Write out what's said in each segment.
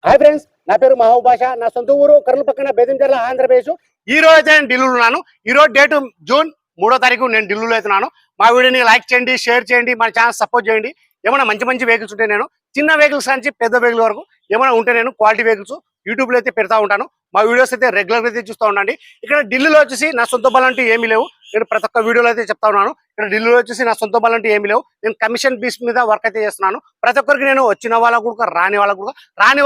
Hi friends, నా పేరు మహబూబ్ బాషా. నా సొంత ఊరు కర్నూలు పక్కన బేదంచెర్ల, ఆంధ్రప్రదేశ్. ఈ రోజు అయితే నేను ఢిల్లీలో ఉన్నాను. ఈ రోజు డేట్ జూన్ 3వ తారీఖు నేను ఢిల్లీలో అవుతున్నాను. మా వీడియోని లైక్ చేయండి, షేర్ చేయండి, మన ఛానల్ సపోర్ట్ చేయండి. ఏమైనా మంచి మంచి వెహికల్స్ ఉంటే నేను చిన్న వెహికల్స్ నుంచి పెద్ద వెహికల్ వరకు ఏమైనా ఉంటే నేను క్వాలిటీ వెహికల్స్ యూట్యూబ్లో అయితే పెడతా ఉంటాను. మా వీడియోస్ అయితే రెగ్యులర్గా అయితే చూస్తూ ఉండండి. ఇక్కడ ఢిల్లీలో వచ్చేసి నా సొంత బలం అంటే ఏమీ లేవు. నేను ప్రతి ఒక్క వీడియోలో అయితే చెప్తా ఉన్నాను. ఇక్కడ ఢిల్లీలో వచ్చేసి నా సొంత బలం అంటే ఏమీ లేవు. నేను కమిషన్ బేస్ మీద వర్క్ అయితే చేస్తున్నాను. ప్రతి ఒక్కరికి నేను వచ్చిన వాళ్ళకు కూడా రాని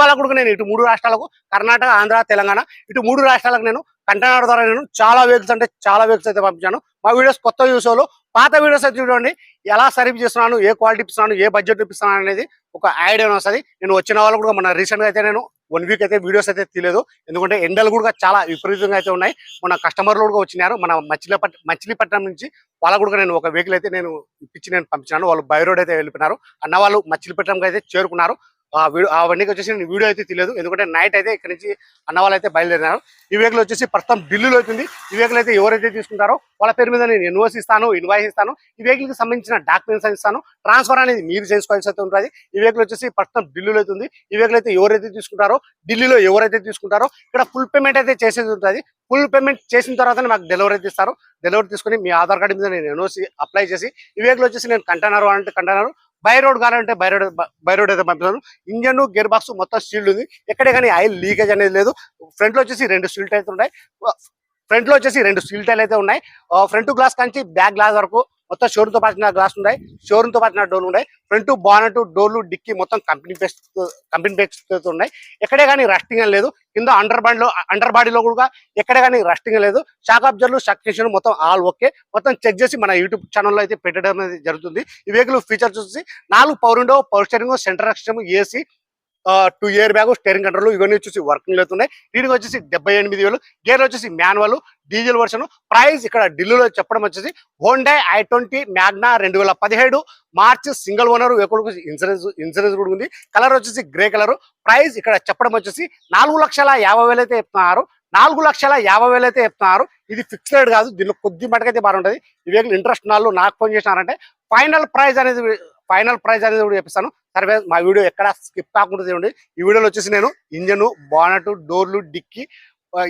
వాళ్ళకు కూడా నేను ఇటు 3 రాష్ట్రాలకు కర్ణాటక, ఆంధ్ర, తెలంగాణ ఇటు 3 రాష్ట్రాలకు నేను కంటైనర్ ద్వారా నేను చాలా వెహికల్స్ అంటే చాలా వెహికల్స్ అయితే పంపించాను. మా వీడియోస్ కొత్త చూసేవాళ్ళు పాత వీడియోస్ అయితే చూడండి, ఎలా సర్వీస్ చేస్తున్నాను, ఏ క్వాలిటీ ఇస్తున్నాను, ఏ బడ్జెట్ ఇస్తున్నాను అనేది ఒక ఐడియా వస్తుంది. నేను వచ్చిన వాళ్ళు కూడా మన రీసెంట్గా అయితే నేను 1 వీక్ అయితే వీడియోస్ అయితే తీయలేదు. ఎందుకంటే ఎండలు కూడా చాలా విపరీతంగా అయితే ఉన్నాయి. మన కస్టమర్లు కూడా వచ్చినారు మన మచిలీపట్నం నుంచి. వాళ్ళకు కూడా నేను ఒక వెహికల్ అయితే నేను ఇప్పించి నేను పంపించాను. వాళ్ళు బై రోడ్ అయితే వెళ్ళిపోయినారు. అన్న వాళ్ళు మచిలీపట్నంకి అయితే చేరుకున్నారు. అవన్నీ వచ్చేసి నేను వీడియో అయితే తెలియదు, ఎందుకంటే నైట్ అయితే ఇక్కడ నుంచి అన్న వాళ్ళు అయితే బయలుదేరినారు. ఈ వెహికల్ వచ్చేసి ప్రస్తుతం ఢిల్లీలో అవుతుంది. ఈ వెహికల్ అయితే ఎవరైతే తీసుకుంటారో వాళ్ళ పేరు మీద నేను ఇన్వాయిస్ ఇస్తాను. ఈ వెహికల్ కి సంబంధించిన డాక్యుమెంట్స్ ఇస్తాను. ట్రాన్స్ఫర్ అనేది మీరు చేసుకోవాల్సి అయితే ఉంటుంది. ఈ వెహికల్ వచ్చేసి ప్రస్తుతం ఢిల్లీలో అవుతుంది. ఈ వెహికల్ అయితే ఎవరైతే తీసుకుంటారో ఢిల్లీలో ఇక్కడ ఫుల్ పేమెంట్ అయితే చేసేది ఉంటుంది. ఫుల్ పేమెంట్ చేసిన తర్వాతనే మాకు డెలివరీ అయితే ఇస్తారు. డెలివరీ తీసుకుని మీ ఆధార్ కార్డు మీద నేను ఎన్ఓసి అప్లై చేసి ఈ వెహికల్ వచ్చేసి నేను కంటైనర్ అంటే కంటైనర్, బై రోడ్ కావాలంటే బై రోడ్ అయితే పంపిస్తాను. ఇంజన్, గేర్ బాక్స్ మొత్తం స్టీల్ ఉంది. ఎక్కడే కానీ ఆయిల్ లీకేజ్ అనేది లేదు. ఫ్రంట్ లో వచ్చేసి 2 స్టీల్ టైర్స్ ఉన్నాయి. Front glass Kanchi back glass వరకు మొత్తం షోరూమ్ తో పాటిన గ్లాస్ ఉన్నాయి. షోరూమ్ తో పాటిన డోర్లు ఉన్నాయి. ఫ్రంట్ బానెట్, డోర్లు, డిక్కీ మొత్తం కంపెనీ బేస్ ఉన్నాయి. ఎక్కడే కానీ రస్టింగ్ అని లేదు. కింద అండర్ బాడీలో కూడా ఎక్కడే కానీ రస్టింగ్ లేదు. షాక్ అబ్జర్వర్లు, షాక్ మొత్తం ఆల్ ఓకే. మొత్తం చెక్ చేసి మన యూట్యూబ్ ఛానల్లో అయితే పెట్టడం అనేది జరుగుతుంది. ఈ వెహికల్ ఫీచర్స్ వచ్చి 4 power window, power steering, centre system, AC, 2 year bag, steering control ఇవన్నీ వచ్చేసి వర్కింగ్ అవుతున్నాయి. రీడింగ్ వచ్చేసి 78,000. గేర్ వచ్చేసి మాన్యువల్, డీజిల్ వర్షన్. ప్రైస్ ఇక్కడ ఢిల్లీలో చెప్పడం వచ్చేసి Honda i20 Magna 2017 March single owner vehicle. Insurance కూడా ఉంది. కలర్ వచ్చేసి గ్రే కలర్. ప్రైస్ ఇక్కడ చెప్పడం వచ్చేసి 4,50,000 అయితే చెప్తున్నారు. 4,50,000 అయితే చెప్తున్నారు. ఇది ఫిక్స్డ్ రేట్ కాదు, దీనిలో కొద్ది మటుకైతే బాగుంటుంది. ఈ వెహికల్ ఇంట్రెస్ట్ నాళ్ళు నాకు ఫోన్ చేసినారంటే ఫైనల్ ప్రైస్ అనేది కూడా చెప్పిస్తాను. సరే, మా వీడియో ఎక్కడ స్కిప్ కాకుండా చూడండి. ఈ వీడియోలో వచ్చేసి నేను ఇంజన్, బానెట్, డోర్లు, డిక్కీ,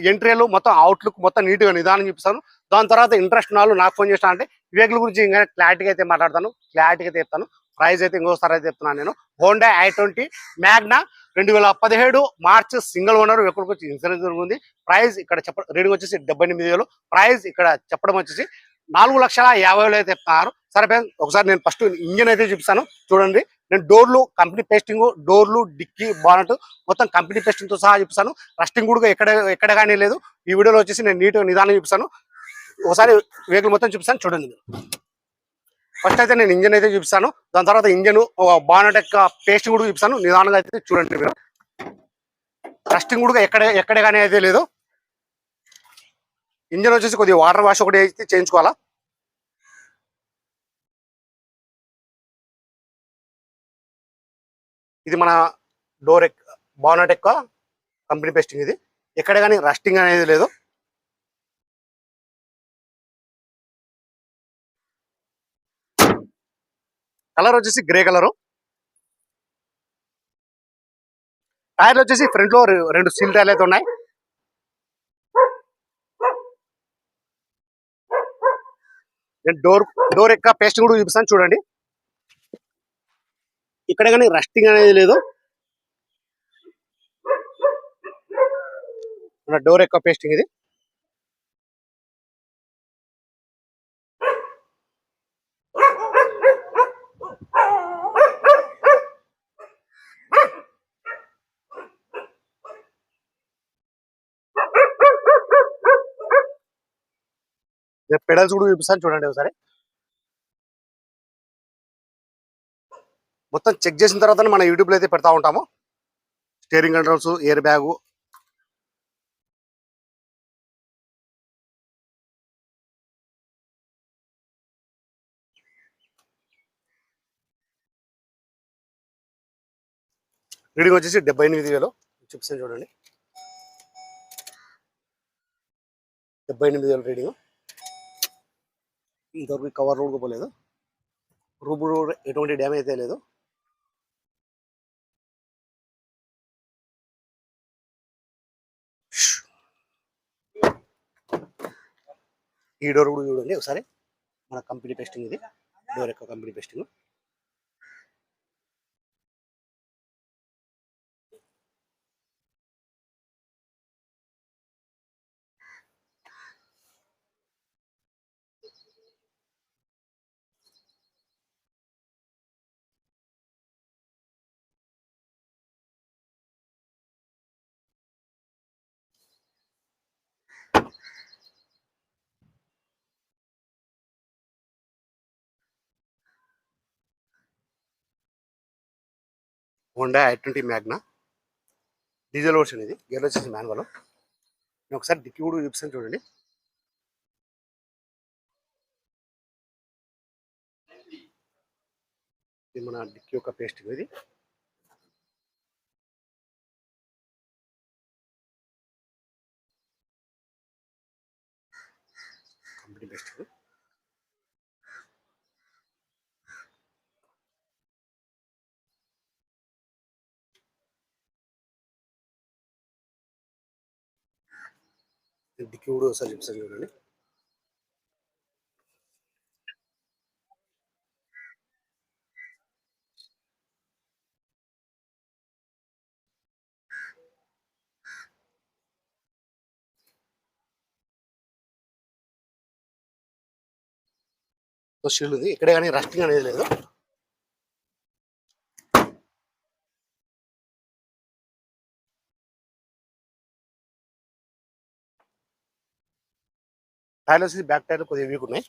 ఎంట్రీలు మొత్తం అవుట్లుక్ మొత్తం నీట్గా నిదానం చూపిస్తాను. దాని తర్వాత ఇంట్రెస్ట్ నాళ్ళు నాకు ఫోన్ చేసినా అంటే వెహికల్ గురించి ఇంకా క్లారిటీగా అయితే మాట్లాడతాను, క్లారిటీగా అయితే చెప్తాను. ప్రైస్ అయితే ఇంకోసారి అయితే చెప్తున్నాను నేను. Honda i20 Magna 2017 March single owner vehicle వచ్చి ఇన్సూరెన్స్ ఉంది. ప్రైస్ ఇక్కడ రీడింగ్ వచ్చేసి 78,000. ప్రైస్ ఇక్కడ చెప్పడం వచ్చేసి 4,50,000 అయితే చెప్తున్నారు. సరే, ఒకసారి నేను ఫస్ట్ ఇంజన్ అయితే చూపిస్తాను చూడండి. నేను డోర్లు కంపెనీ పేస్టింగ్, డోర్లు, డిక్కీ, బానెట్ మొత్తం కంపెనీ పేస్టింగ్ తో సహా చూపిస్తాను. రస్టింగ్ కూడా ఎక్కడ కానీ లేదు. ఈ వీడియోలో వచ్చేసి నేను నీట్గా నిదానం చూపిస్తాను. ఒకసారి వెహికల్ మొత్తం చూపిస్తాను చూడండి. ఫస్ట్ అయితే నేను ఇంజన్ అయితే చూపిస్తాను. దాని తర్వాత ఇంజన్, బానెట్ యొక్క పేస్టింగ్ కూడా చూపిస్తాను. నిదానంగా అయితే చూడండి మీరు. రస్టింగ్ కూడా ఎక్కడ కానీ అయితే లేదు. ఇంజన్ వచ్చేసి కొద్దిగా వాటర్ వాష్ ఒకటి అయితే చేయించుకోవాలా. ఇది మన బానెట్ యొక్క కంపెనీ పేస్టింగ్. ఇది ఎక్కడ కానీ రస్టింగ్ అనేది లేదు. కలర్ వచ్చేసి గ్రే కలరు. టైర్లు వచ్చేసి ఫ్రంట్ లో 2 స్టీల్ టైర్లు అయితే ఉన్నాయి. నేను డోర్ యొక్క పేస్టింగ్ కూడా చూపిస్తాను చూడండి. ఇక్కడ కానీ రస్టింగ్ అనేది లేదు. డోర్ యొక్క పేస్టింగ్ ఇది. పెడల్స్ కూడా చూపిస్తాను చూడండి ఒకసారి. మొత్తం చెక్ చేసిన తర్వాత మన యూట్యూబ్లో అయితే పెడతా ఉంటాము. Steering controls, air bag, reading వచ్చేసి 78,000 చూపిస్తాను చూడండి. 78,000 రీడింగ్. ఇంతవరకు కవర్ రోడ్ పోలేదు. రూబ్ ఎటువంటి డ్యామేజ్ అయితే లేదు. ఈ డోర్ కూడా చూడండి ఒకసారి, మన కంపెనీ పేస్టింగ్ ఇది, డోర్ యొక్క company pasting. Honda i20 Magna diesel version, ఇది గేర్ వచ్చేసి మాన్యువల్. నేను ఒకసారి డిక్కీ కూడా చూపిస్తాను చూడండి. ఇది మన డిక్కీ యొక్క పేస్టింగ్ ఇది. Company pasting. డిక్కీ కూడా ఒకసారి చూపిస్తాను చూడండి. సో షీల్డ్ ఉంది, ఇక్కడే కానీ రస్టింగ్ అనేది లేదు. టైర్లు వచ్చేసి బ్యాక్ టైర్లు కొద్దిగా వీక్ ఉన్నాయి.